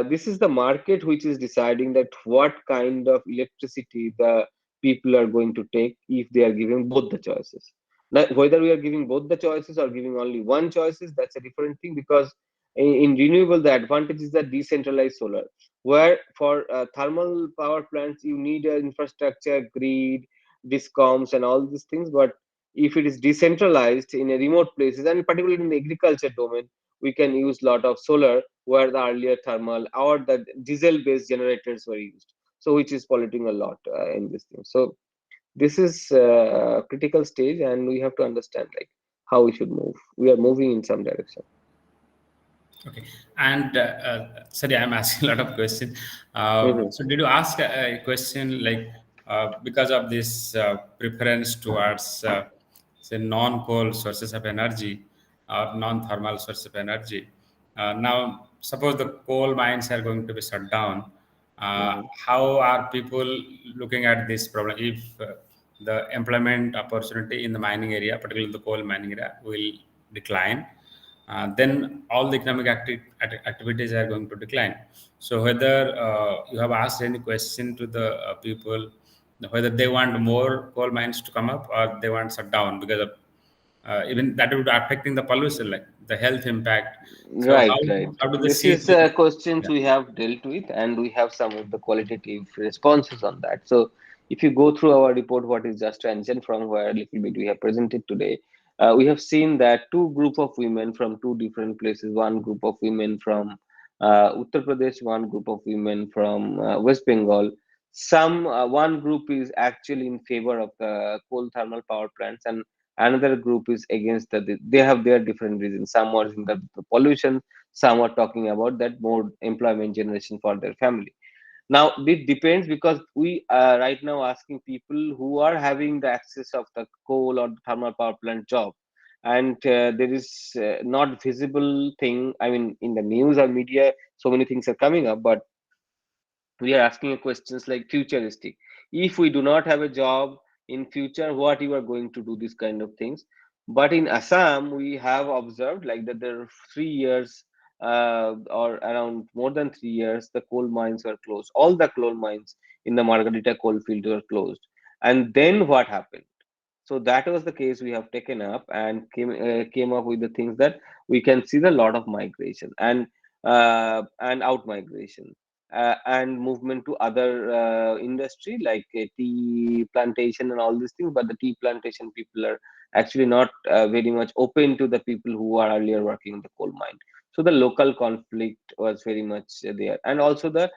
this is the market which is deciding that what kind of electricity the people are going to take if they are giving both the choices. Now, whether we are giving both the choices or giving only one choices, that's a different thing, because in renewable, the advantage is the decentralized solar, where for thermal power plants, you need an infrastructure, grid, discoms, and all these things. But if it is decentralized in a remote places, and particularly in the agriculture domain, we can use lot of solar, where the earlier thermal or the diesel based generators were used, so which is polluting a lot in this thing. So this is a critical stage, and we have to understand like how we should move. We are moving in some direction. Okay. And sorry, I'm asking a lot of questions. Mhm. So did you ask a question like, because of this preference towards say non-coal sources of energy or non-thermal sources of energy? Now, suppose the coal mines are going to be shut down. Mhm. How are people looking at this problem? If the employment opportunity in the mining area, particularly the coal mining area, will decline, then all the economic activities are going to decline. So whether you have asked any question to the people, whether they want more coal mines to come up or they want shut down, because of even that would affecting the pollution, like the health impact. So Right, right. how do they This see is this? questions Yeah. we have dealt with, and we have some of the qualitative responses on that. So If you go through our report, what is just transition, from where a little bit we have presented today, we have seen that two group of women from two different places. One group of women from Uttar Pradesh, one group of women from West Bengal. One group is actually in favor of the coal thermal power plants, and another group is against they have their different reasons. Some are in the pollution, some are talking about that more employment generation for their family. Now it depends, because we are right now asking people who are having the access of the coal or the thermal power plant job, and there is not visible thing. I mean, in the news or media, so many things are coming up, but we are asking questions like futuristic. If we do not have a job in future, what you are going to do, this kind of things. But in Assam, we have observed like that there are 3 years, or around more than 3 years, the coal mines were closed. All the coal mines in the Margarita coal field were closed. And then what happened? So that was the case. We have taken up and came up with the things that we can see the lot of migration and out migration, and movement to other industry like tea plantation and all these things. But the tea plantation people are actually not very much open to the people who are earlier working in the coal mine. So the local conflict was very much there, and also the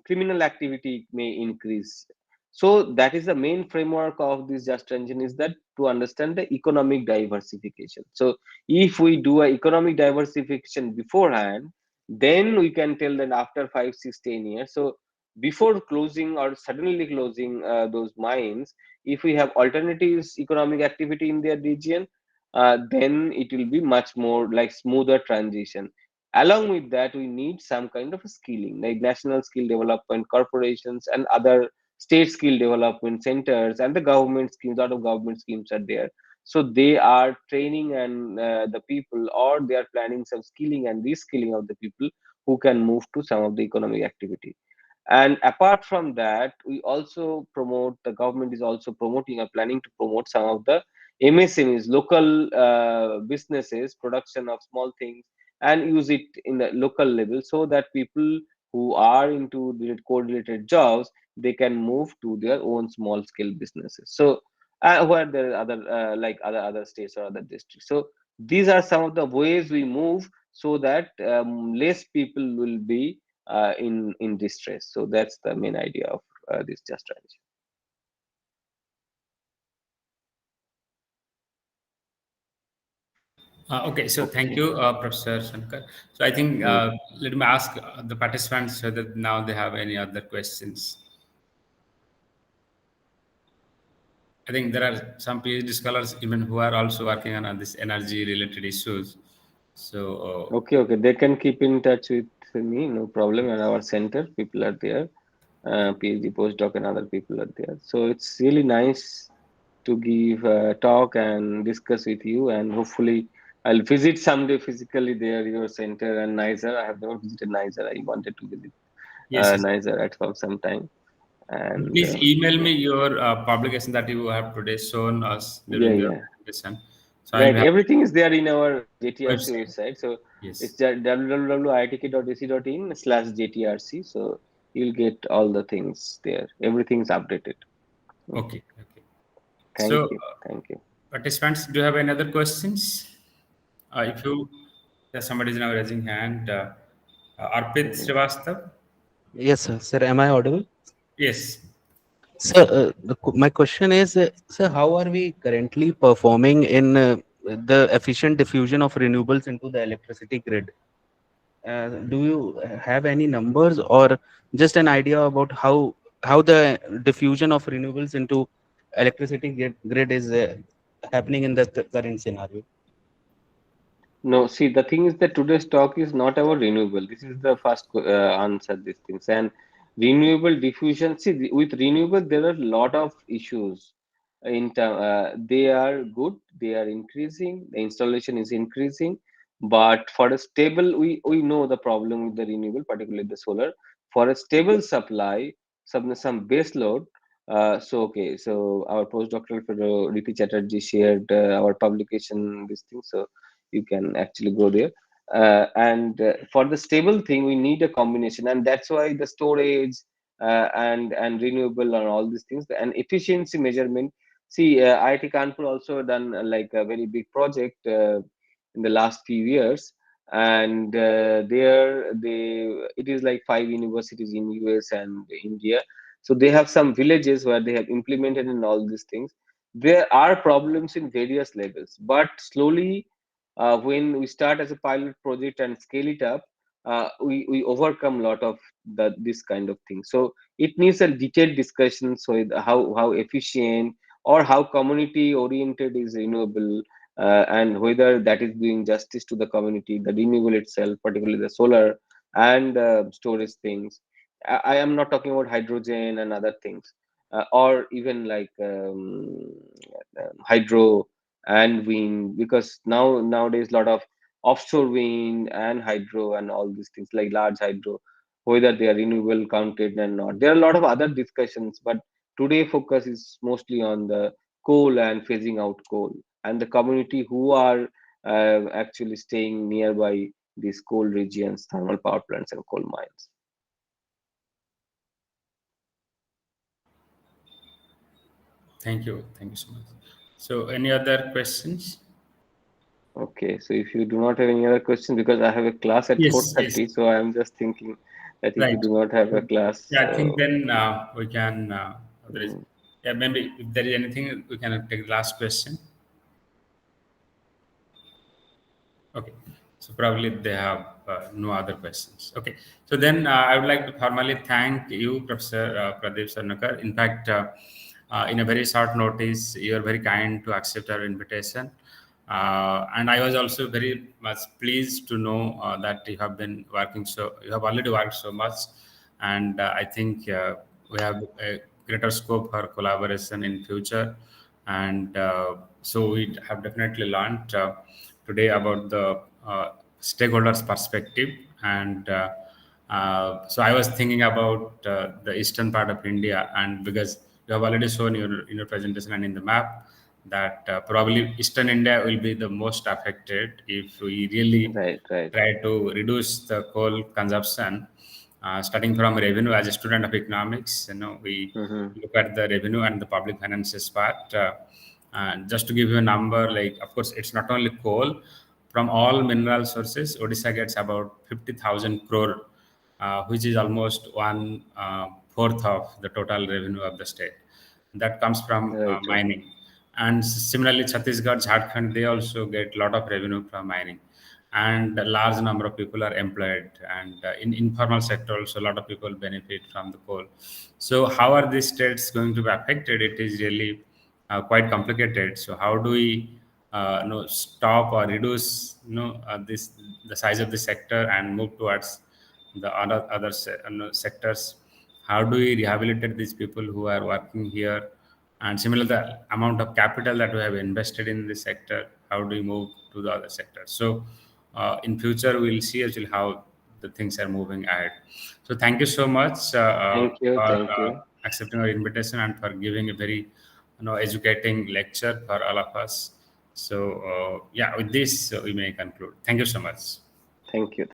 criminal activity may increase. So that is the main framework of this just engine, is that to understand the economic diversification. So if we do a economic diversification beforehand, then we can tell that after 5, 6, 10 years, so before closing or suddenly closing those mines, if we have alternatives economic activity in their region, then it will be much more like smoother transition. Along with that, we need some kind of skilling, like national skill development corporations and other state skill development centers, and the government schemes. A lot of government schemes are there, so they are training and the people, or they are planning some skilling and reskilling of the people who can move to some of the economic activity. And apart from that, we also promote, the government is also promoting or planning to promote some of the MSMEs, local businesses, production of small things, and use it in the local level, so that people who are into the correlated jobs, they can move to their own small scale businesses. So where there are other like other states or other districts. So these are some of the ways we move, so that less people will be in distress. So that's the main idea of this just transition. Okay, so thank Okay. you, Professor Shankar. So I think Mm. let me ask the participants whether now they have any other questions. I think there are some PhD scholars even who are also working on this energy related issues. So Okay, okay. They can keep in touch with me, no problem. At our center, people are there. PhD postdoc and other people are there. So it's really nice to give a talk and discuss with you. And hopefully, I'll visit someday physically there, your center and Niger. I have never visited Niger. I wanted to visit yes, yes. Niger at some time. And Please email yeah, me your publication that you have today shown us yeah, during your yeah. presentation. So I'll Right. be happy Everything is there in our JTRC website. website. So Yes. it's www.itk.ac.in/JTRC. So you'll get all the things there. Everything's updated. Okay. Okay. Okay. So Thank you. Thank you. participants, do you have any other questions? If you, there's somebody is now raising hand. Arpit Mhm. Srivastav. Yes, sir. Sir, am I audible? Yes. Sir, my question is, sir, how are we currently performing in the efficient diffusion of renewables into the electricity grid? Do you have any numbers or just an idea about how the diffusion of renewables into electricity grid is happening in the current scenario? No, see, the thing is that today's talk is not about renewable. This is the first answer, these things. And renewable diffusion, see, with renewable, there are a lot of issues. They are good, they are increasing, the installation is increasing. But for a stable, we know the problem with the renewable, particularly the solar. For a stable supply, some base load. Okay, so our postdoctoral fellow Riti Chatterjee shared our publication, this thing. So you can actually go there, and for the stable thing we need a combination, and that's why the storage, and renewable and all these things, and efficiency measurement. See, IIT Kanpur also done like a very big project in the last few years, and there they it is like 5 universities in US and India. So they have some villages where they have implemented in all these things. There are problems in various levels, but slowly, when we start as a pilot project and scale it up, we overcome a lot of this kind of thing. So it needs a detailed discussion. So how efficient or how community oriented is renewable, and whether that is doing justice to the community, the renewable itself, particularly the solar and storage things. I am not talking about hydrogen and other things, or even like hydro and wind, because nowadays a lot of offshore wind and hydro and all these things like large hydro, whether they are renewable counted and not. There are a lot of other discussions, but today focus is mostly on the coal and phasing out coal, and the community who are actually staying nearby these coal regions, thermal power plants and coal mines. Thank you so much. So, any other questions? Okay, so if you do not have any other question, because I have a class at Yes, 4:30, so I am just thinking that if you right. do not have a class, Yeah, I think so then we can. There is, mm, yeah, maybe if there is anything, we can take the last question. Okay, so probably they have no other questions. Okay, so then I would like to formally thank you, Professor Pradeep Sarnakar. In fact, in a very short notice, you are very kind to accept our invitation. And I was also very much pleased to know that you have been working you have already worked so much. And I think we have a greater scope for collaboration in future. And so we have definitely learned today about the stakeholders' perspective. And so I was thinking about the eastern part of India, and because you have already shown in your presentation and in the map that probably eastern India will be the most affected if we really right. try to reduce the coal consumption. Starting from revenue, as a student of economics, we Mm-hmm. look at the revenue and the public finances part. And just to give you a number, like of course, it's not only coal. From all mineral sources, Odisha gets about 50,000 crore, which is almost one fourth of the total revenue of the state. That comes from Right. mining. And similarly, Chhattisgarh, Jharkhand, they also get a lot of revenue from mining. And a large number of people are employed. And in informal sector, also a lot of people benefit from the coal. So how are these states going to be affected? It is really quite complicated. So how do we stop or reduce this the size of the sector and move towards the sectors? How do we rehabilitate these people who are working here? And similar the amount of capital that we have invested in this sector, how do we move to the other sectors? So in future we'll see actually how the things are moving ahead. So thank you so much Thank you. for Thank you. accepting our invitation and for giving a very educating lecture for all of us. So yeah, with this we may conclude. Thank you so much. Thank you.